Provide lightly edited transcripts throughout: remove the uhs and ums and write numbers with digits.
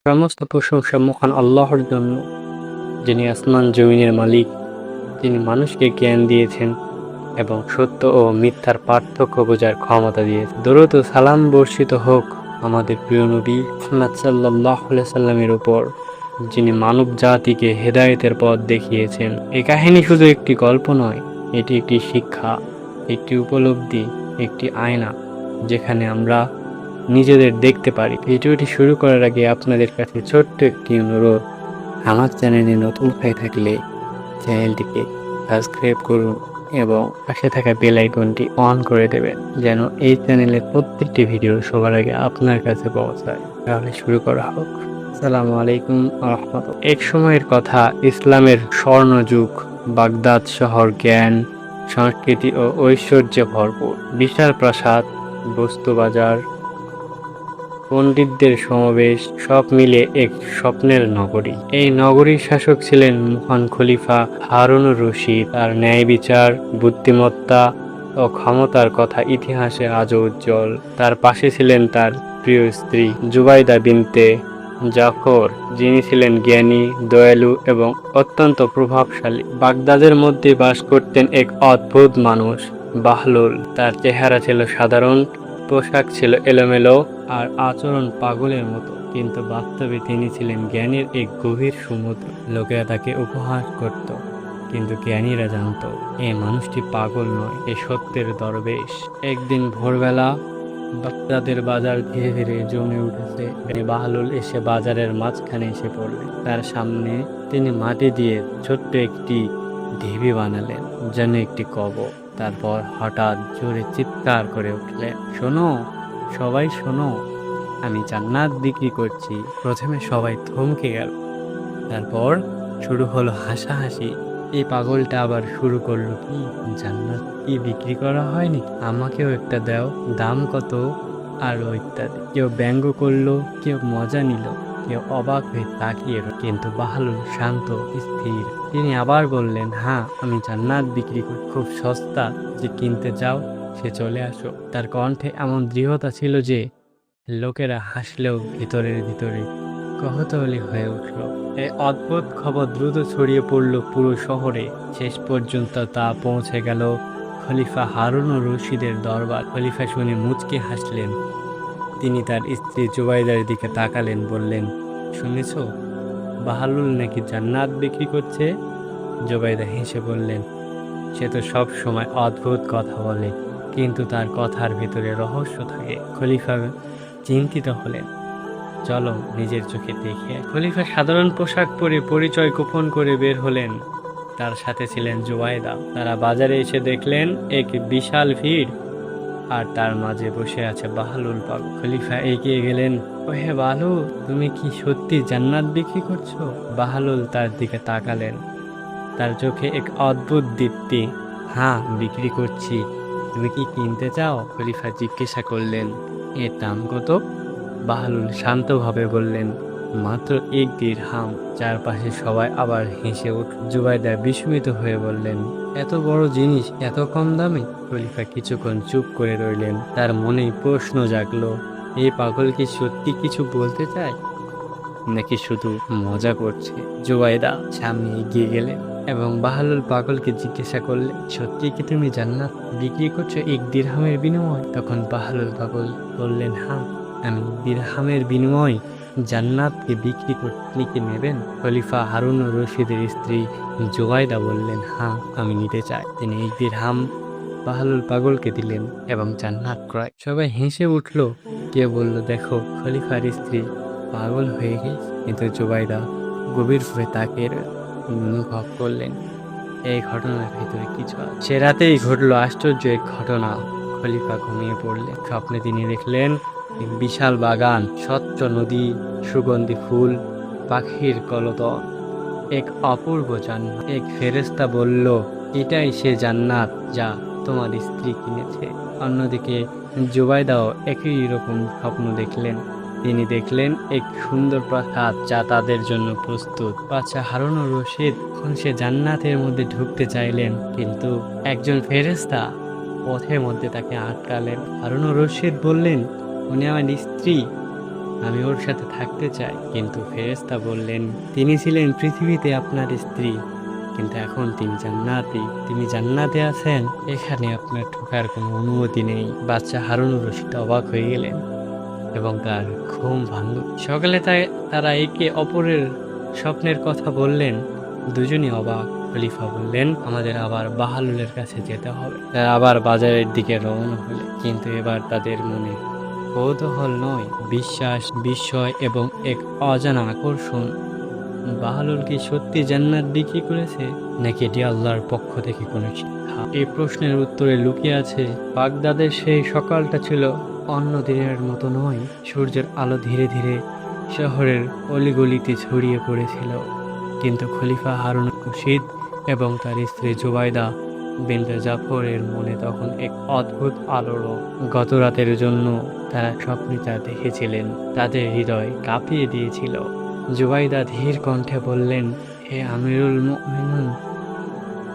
সমস্ত প্রশংসা মহান আল্লাহর জন্য, যিনি আসমান জমিনের মালিক, যিনি মানুষকে জ্ঞান দিয়েছেন এবং সত্য ও মিথ্যার পার্থক্য বোঝার ক্ষমতা দিয়েছেন। দরুদ ও সালাম বর্ষিত হোক আমাদের প্রিয় নবী মুহাম্মদ সাল্লাল্লাহু আলাইহি সাল্লামের উপর, যিনি মানব জাতিকে হেদায়েতের পথ দেখিয়েছেন। এই কাহিনী শুধু একটি গল্প নয়, এটি একটি শিক্ষা, একটি উপলব্ধি, একটি আয়না যেখানে আমরা নিজেদের দেখতে পারি। ভিডিওটি শুরু করার আগে আপনাদের কাছে ছোট্ট একটি অনুরোধ, আমার চ্যানেলে নতুন হয়ে থাকলে চ্যানেলটিকে সাবস্ক্রাইব করুন এবং পাশে থাকা বেল আইকনটি অন করে দেবেন, যেন এই চ্যানেলের প্রত্যেকটি ভিডিও সবার আগে আপনার কাছে পৌঁছায়। তাহলে শুরু করা হোক। আসসালামু আলাইকুম ওয়া রাহমাতুল্লাহ। এক সময়ের কথা, ইসলামের স্বর্ণযুগ। বাগদাদ শহর জ্ঞান, সংস্কৃতি ও ঐশ্বর্যে ভরপুর। বিশাল প্রাসাদ, বস্তু বাজার, পণ্ডিতদের সমাবেশ, সব মিলে এক স্বপ্নের নগরী। এই নগরীর শাসক ছিলেন মহান খলিফা হারুনুর রশিদ। তার ন্যায় বিচার, বুদ্ধিমত্তা ও ক্ষমতার কথা ইতিহাসে আজও উজ্জ্বল। তার পাশে ছিলেন তার প্রিয় স্ত্রী জুবাইদা বিনতে জাফর, যিনি ছিলেন জ্ঞানী, দয়ালু এবং অত্যন্ত প্রভাবশালী। বাগদাদের মধ্যে বাস করতেন এক অদ্ভুত মানুষ, বাহলুল। তার চেহারা ছিল সাধারণ, পোশাক ছিল এলোমেলো আর আচরণ পাগলের মতো, কিন্তু বাস্তবে তিনি ছিলেন জ্ঞানের এক গভীর সমুদ্র। লোকেরা তাকে উপহাস করত, কিন্তু জ্ঞানীরা জানত এই মানুষটি পাগল নয়, এ সত্যের দরবেশ। একদিন ভোরবেলা বাগদাদের বাজার ধীরে ধীরে জমে উঠেছে। বাহলুল এসে বাজারের মাঝখানে এসে পড়লেন। তার সামনে তিনি মাটি দিয়ে ছোট্ট একটি ঢিবি বানালেন, যেন একটি কবর। তারপর হঠাৎ জোরে চিৎকার করে উঠলেন, শোনো সবাই শোনো, আমি জান্নাত বিক্রি করছি। প্রথমে সবাই থমকে গেল, তারপর শুরু হলো হাসাহাসি। এই পাগলটা আবার শুরু করলো, কি জান্নাত কি বিক্রি করা হয়নি? আমাকেও একটা দাও, দাম কত? আরো ইত্যাদি। কেউ ব্যঙ্গ করলো, কেউ মজা নিল, কেউ অবাক হয়ে তাকিয়ে রইল। কিন্তু বাহলুল শান্ত স্থির। তিনি আবার বললেন, হ্যাঁ আমি জান্নাত বিক্রি করি, খুব সস্তা, যে কিনতে চাও সে চলে আসো। তার কণ্ঠে এমন দৃঢ়তা ছিল যে লোকেরা হাসলেও ভিতরের ভিতরে কৌতূহলী হয়ে উঠল। এই অদ্ভুত খবর দ্রুত ছড়িয়ে পড়ল পুরো শহরে। শেষ পর্যন্ত তা পৌঁছে গেল খলিফা হারুনুর রশিদের দরবার। খলিফা শুনে মুচকে হাসলেন। তিনি তার স্ত্রী জুবাইদার দিকে তাকালেন, বললেন, শুনেছ বাহলুল নাকি জান্নাত বিক্রি করছে? জুবাইদা হেসে বললেন, সে তো সব সময় অদ্ভুত কথা বলে, কিন্তু তার কথার ভিতরে রহস্য থাকে। খলিফা চিন্তিত হলেন, চলো নিজের চোখে দেখে। খলিফা সাধারণ পোশাক পরে পরিচয় গোপন করে বের হলেন। তার সাথে ছিলেন জুবাইদা। তারা বাজারে এসে দেখলেন এক বিশাল ভিড়, আর তার মাঝে বসে আছে বাহলুল পাগল। খলিফা এগিয়ে গেলেন, ওহে বাহলুল, তুমি কি সত্যি জান্নাত বিক্রি করছো? বাহলুল তার দিকে তাকালেন, তার চোখে এক অদ্ভুত দীপ্তি। হ্যাঁ বিক্রি করছি, তুমি কি কিনতে চাও? খলিফা জিজ্ঞাসা করলেন, এর দাম কত? বাহলুল শান্তভাবে বললেন, মাত্র 1 দিরহাম। চারপাশে সবাই আবার হেসে উঠল। জুবাইদা বিস্মিত হয়ে বললেন, এত বড় জিনিস এত কম দামে? খলিফা কিছুক্ষণ চুপ করে রইলেন। তার মনে প্রশ্ন জাগলো, এই পাগল কি সত্যি কিছু বলতে চায় নাকি শুধু মজা করছে? জুবাইদা সামনে এগিয়ে গেলেন এবং বাহলুল পাগলকে জিজ্ঞাসা করলেন, সত্যি কি তুমি জান্নাত বিক্রি করছো 1 দিরহামের বিনিময়ে? তখন বাহলুল পাগল বললেন, হ্যাঁ আমি দিরহামের বিনিময়ে জান্নাতকে বিক্রি করতে কি নেবেন? খলিফা হারুনুর রশিদের স্ত্রী জুবাইদা বললেন, হ্যাঁ আমি নিতে চাই। তিনি 1 দিরহাম বাহলুল পাগলকে দিলেন এবং জান্নাত ক্রয়। সবাই হেসে উঠল। কেউ বলল, দেখো খলিফার স্ত্রী পাগল হয়ে গেছে। কিন্তু জুবাইদা গভীরভাবে তাকিয়ে অনুভব করলেন এই ঘটনার ভিতরে কিছু আছে। সে রাতেই ঘটল আশ্চর্য এক ঘটনা। খলিফা ঘুমিয়ে পড়লেন। স্বপ্নে তিনি দেখলেন এক বিশাল বাগান, স্বচ্ছ নদী, সুগন্ধি ফুল, পাখির কলতান, এক অপূর্ব জান্নাত। এক ফেরেশতা বলল, এটাই সে জান্নাত যা তোমার স্ত্রী কিনেছে। অন্যদিকে জুবাইদাও একই রকম স্বপ্ন দেখলেন। তিনি দেখলেন এক সুন্দর প্রাসাদ যা তাদের জন্য প্রস্তুত। বাদশা হারুনুর রশিদ সে জান্নাতের মধ্যে ঢুকতে চাইলেন, কিন্তু একজন ফেরেশতা পথের মধ্যে তাকে আটকালেন। হারুনুর রশিদ বললেন, উনি আমার স্ত্রী, আমি ওর সাথে থাকতে চাই। কিন্তু ফেরেশতা বললেন, তিনি ছিলেন পৃথিবীতে আপনার স্ত্রী, কিন্তু এখন তিনি জান্নাতে আছেন, এখানে আপনার ঢোকার কোনো অনুমতি নেই। বাদশাহ হারুনুর রশিদ অবাক হয়ে গেলেন এবং তার ঘুম ভাঙল। সকালে তারা একে অপরের স্বপ্নের কথা বললেন। দুজনই অবাক। খলিফা বললেন, আমাদের আবার বাহালুলের কাছে যেতে হবে। তারা আবার বাজারের দিকে রওনা হলেন, কিন্তু এবার তাদের মনে কৌতূহল নয়, বিশ্বাস, বিস্ময় এবং এক অজানা আকর্ষণ। বাহালুল কি সত্যি জান্নাত বিক্রি করেছে, নাকি এটি আল্লাহর পক্ষ থেকে কোনো শিক্ষা? এই প্রশ্নের উত্তরে লুকিয়ে আছে বাগদাদের সেই সকালটা ছিল অন্য দিনের মতো নয়। সূর্যের আলো ধীরে ধীরে শহরের অলিগলিতে ছড়িয়ে পড়েছিল, কিন্তু খলিফা হারুন রশিদ এবং তার স্ত্রী জুবাইদা বিনতে জাফরের মনে তখন এক অদ্ভুত আলোড়ন। গত রাতের জন্য তারা স্বপ্নে যা দেখেছিলেন তাদের হৃদয় কাঁপিয়ে দিয়েছিল। জুবাইদা ধীর কণ্ঠে বললেন, হে আমিরুল মুমিনিন,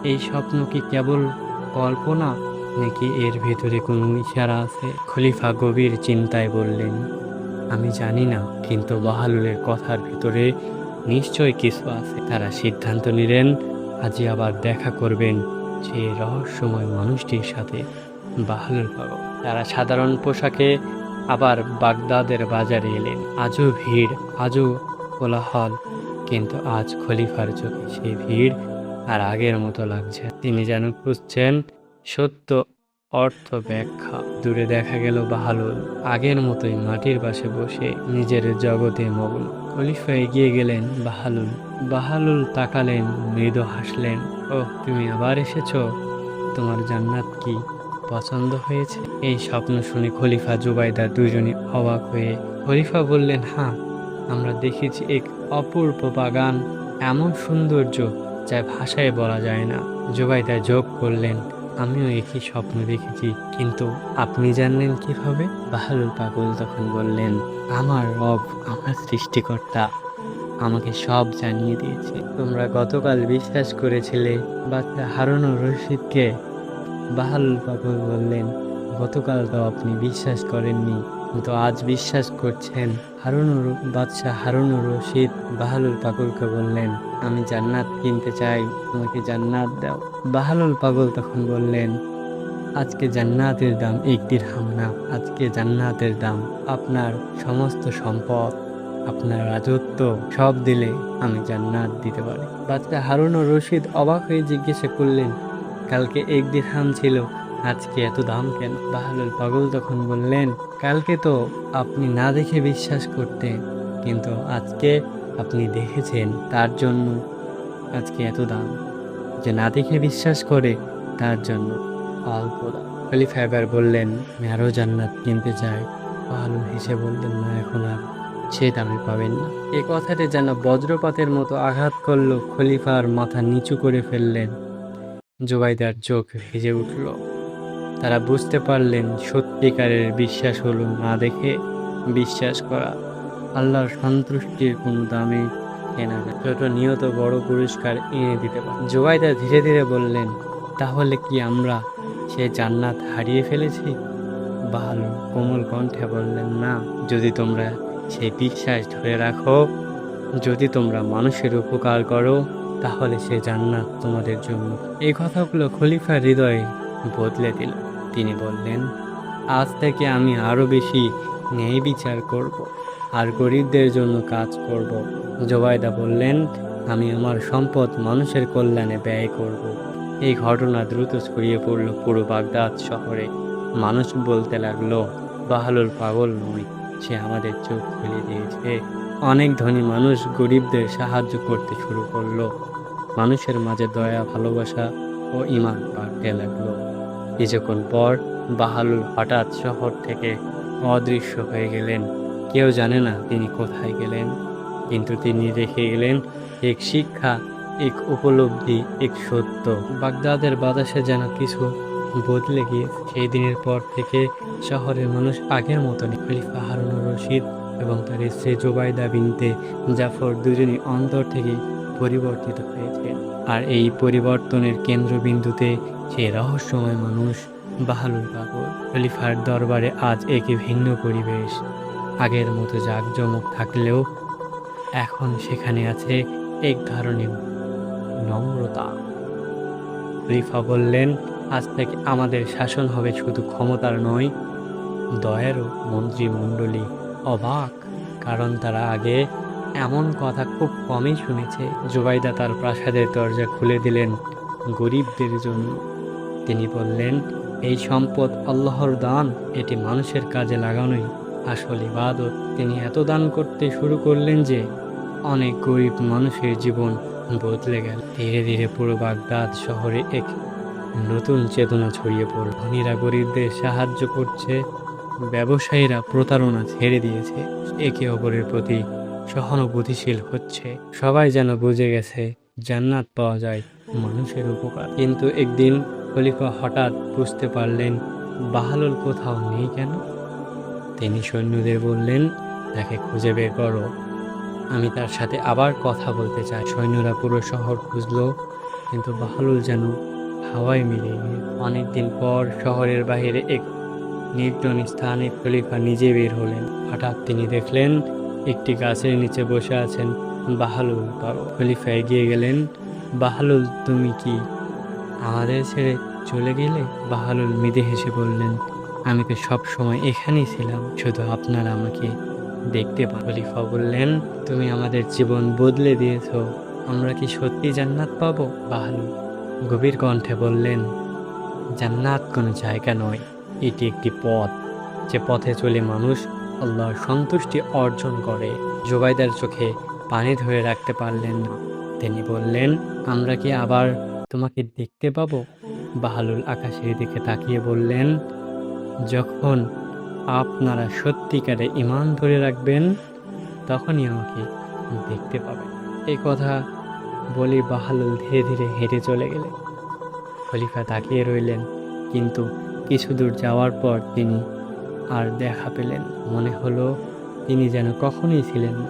এই স্বপ্ন কি কেবল কল্পনা, নাকি এর ভেতরে কোনো ইশারা আছে? খলিফা গভীর চিন্তায় বললেন, আমি জানি না, কিন্তু বাহালুলের কথার ভিতরে নিশ্চয় কিছু আছে। তারা সিদ্ধান্ত নিলেন আজই আবার দেখা করবেন সেই রহস্যময় মানুষটির সাথে, বাহালুল পাগল। তারা সাধারণ পোশাকে আবার বাগদাদের বাজারে এলেন। আজও ভিড়, আজও কোলাহল, কিন্তু আজ খলিফার চোখে সেই ভিড় আর আগের মতো লাগছে। তিনি যেন খুঁজছেন সত্য অর্থ ব্যাখ্যা। দূরে দেখা গেল বাহালুল আগের মতোই মাটির পাশে বসে নিজের জগতে মগ্ন। খলিফা এগিয়ে গেলেন। বাহালুল তাকালেন, মৃদু হাসলেন। ওহ, তুমি আবার এসেছো। তোমার জান্নাত কি পছন্দ হয়েছে? এই স্বপ্ন শুনে খলিফা জুবাইদা দুজনে অবাক হয়ে। খলিফা বললেন, হ্যাঁ, আমরা দেখেছি এক অপূর্ব বাগান, এমন সৌন্দর্য যা ভাষায় বলা যায় না। জুবাইদা যোগ করলেন, আমিও একই স্বপ্ন দেখেছি, কিন্তু আপনি জানলেন কিভাবে? বাহালুল পাগল তখন বললেন, আমার রব, আমার সৃষ্টিকর্তা আমাকে সব জানিয়ে দিয়েছে। তোমরা গতকাল বিশ্বাস করেছিলে বাচ্চা হারুন রশিদকে। বাহালুল পাগল বললেন, গতকাল তো আপনি বিশ্বাস করেননি, কিন্তু আজ বিশ্বাস করছেন। বাদশাহ হারুনুর রশিদ বাহালুল পাগলকে বললেন, আমি জান্নাত কিনতে চাই, আমাকে জান্নাত দাও। বাহালুল পাগল তখন বললেন, আজকে জান্নাতের দাম 1 দিরহাম না, আজকে জান্নাতের দাম আপনার সমস্ত সম্পদ, আপনার রাজত্ব সব দিলে আমি জান্নাত দিতে পারি। বাদশাহ হারুনুর রশিদ অবাক হয়ে জিজ্ঞাসা করলেন, কালকে 1 দিরহাম ছিল, আজকে এত দাম কেন? বাহালুল পাগল তখন বললেন, কালকে তো আপনি না দেখে বিশ্বাস করতেন, কিন্তু আজকে আপনি দেখেছেন, তার জন্য আজকে এত দাম। যে না দেখে বিশ্বাস করে তার জন্য অল্প দাম। খলিফা এবার বললেন, আমি আরও জান্নাত কিনতে চাই। বাহালুল হেসে বললেন, না, এখন আর সে দামে পাবেন না। এ কথাটি যেন বজ্রপাতের মতো আঘাত করলো। খলিফার মাথা নিচু করে ফেললেন। জুবাইদার চোখ ভিজে উঠল। তারা বুঝতে পারলেন সত্যিকারের বিশ্বাস হলো না দেখে বিশ্বাস করা। আল্লাহর সন্তুষ্টির কোনো দামে কেনা যায়। ছোট নিয়ত বড় পুরস্কার এনে দিতে পারে। জুবাইদা ধীরে ধীরে বললেন, তাহলে কি আমরা সে জান্নাত হারিয়ে ফেলেছি? বাহালুল কোমল কণ্ঠে বললেন, না, যদি তোমরা সেই বিশ্বাস ধরে রাখো, যদি তোমরা মানুষের উপকার করো, তাহলে সে জান্নাত তোমাদের জন্য। এই কথাগুলো খলিফার হৃদয়ে বদলে দিল। তিনি বললেন, আজ থেকে আমি আরো বেশি ন্যায় বিচার করব আর গরিবদের জন্য কাজ করব। জুবাইদা বললেন, আমি আমার সম্পদ মানুষের কল্যাণে ব্যয় করব। এই ঘটনা দ্রুত ছড়িয়ে পড়ল পুরো বাগদাদ শহরে। মানুষ বলতে লাগলো, বাহালুল পাগল নয়, সে আমাদের চোখ খুলে দিয়েছে। অনেক ধনী মানুষ গরিবদের সাহায্য করতে শুরু করলো। মানুষের মাঝে দয়া, ভালোবাসা ও ঈমান বাড়তে লাগলো। কিছুক্ষণ পর বাহালুল হঠাৎ শহর থেকে অদৃশ্য হয়ে গেলেন। কেউ জানে না তিনি কোথায় গেলেন, কিন্তু তিনি রেখে গেলেন এক শিক্ষা, এক উপলব্ধি, এক সত্য। বাগদাদের বাতাসে যেন কিছু বদলে গিয়েছে। সেই দিনের পর থেকে শহরের মানুষ আগের মতনই। খলিফা হারুনুর রশিদ এবং তার স্ত্রী জুবাইদা বিনতে জাফর দুজনই অন্তর থেকে পরিবর্তিত হয়েছেন। আর এই পরিবর্তনের কেন্দ্রবিন্দুতে সেই রহস্যময় মানুষ বাহালুল পাগল। খলিফার দরবারে আজ একই ভিন্ন পরিবেশ। আগের মতো জাঁকজমক থাকলেও এখন সেখানে আছে এক ধরনের নম্রতা। খলিফা বললেন, আজ থেকে আমাদের শাসন হবে শুধু ক্ষমতার নয়, দয়ারও। মন্ত্রিমণ্ডলী অবাক, কারণ তারা আগে এমন কথা খুব কমই শুনেছে। জুবাইদা তার প্রাসাদের দরজা খুলে দিলেন গরিবদের জন্য। তিনি বললেন, এই সম্পদ আল্লাহর দান, এটি মানুষের কাজে লাগানোই আসল ইবাদত। তিনি এত দান করতে শুরু করলেন যে অনেক গরিব মানুষের জীবন বদলে গেল। ধীরে ধীরে পুরো বাগদাদ শহরে এক নতুন চেতনা ছড়িয়ে পড়ল। ধনীরা গরিবদের সাহায্য করছে, ব্যবসায়ীরা প্রতারণা ছেড়ে দিয়েছে, একে অপরের প্রতি সহানুভূতিশীল হচ্ছে। সবাই যেন বুঝে গেছে জান্নাত পাওয়া যায় মানুষের উপকার। কিন্তু একদিন খলিফা হঠাৎ বুঝতে পারলেন বাহলুল কোথাও নেই কেন। তিনি সৈন্যদের বললেন, তাকে খুঁজে বের করো, আমি তার সাথে আবার কথা বলতে চাই। সৈন্যরা পুরো শহর খুঁজলো, কিন্তু বাহলুল যেন হাওয়ায় মিলিয়ে গেল। অনেকদিন পর শহরের বাইরে এক নির্জন স্থানে খলিফা নিজে বের হলেন। হঠাৎ তিনি দেখলেন একটি গাছের নিচে বসে আছেন বাহলুল। খলিফা এগিয়ে গেলেন, বাহলুল, তুমি কি আমাদের ছেড়ে চলে গেলে? বাহলুল মৃদু হেসে বললেন, আমি তো সব সময় এখানেই ছিলাম, শুধু আপনারা আমাকে দেখতে পান। খলিফা বললেন, তুমি আমাদের জীবন বদলে দিয়েছো, আমরা কি সত্যি জান্নাত পাবো? বাহলুল গভীর কণ্ঠে বললেন, জান্নাত কোনো জায়গা নয়, এটি একটি পথ, যে পথে চলে মানুষ আল্লাহর সন্তুষ্টি অর্জন করে। জুবাইদার চোখে পানি ধরে রাখতে পারলেন না। তিনি বললেন, আমরা কি আবার তোমাকে দেখতে পাবো? বাহলুল আকাশের দিকে তাকিয়ে বললেন, যখন আপনারা সত্যিকারে ঈমান ধরে রাখবেন, তখনই আমাকে দেখতে পাবেন। এই কথা বলে বাহলুল ধীরে ধীরে হেঁটে চলে গেলেন। খলিফা তাকিয়ে রইলেন, কিন্তু কিছু দূর যাওয়ার পর তিনি আর দেখা পেলেন। মনে হলো তিনি যেন কখনোই ছিলেন না,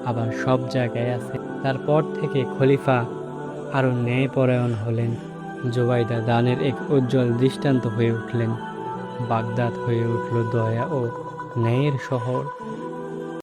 আবার সব জায়গায় আছে। তারপর থেকে খলিফা আরও ন্যায়পরায়ণ হলেন। জুবাইদা দানের এক উজ্জ্বল দৃষ্টান্ত হয়ে উঠলেন। বাগদাদ হয়ে উঠল দয়া ও ন্যায়ের শহর।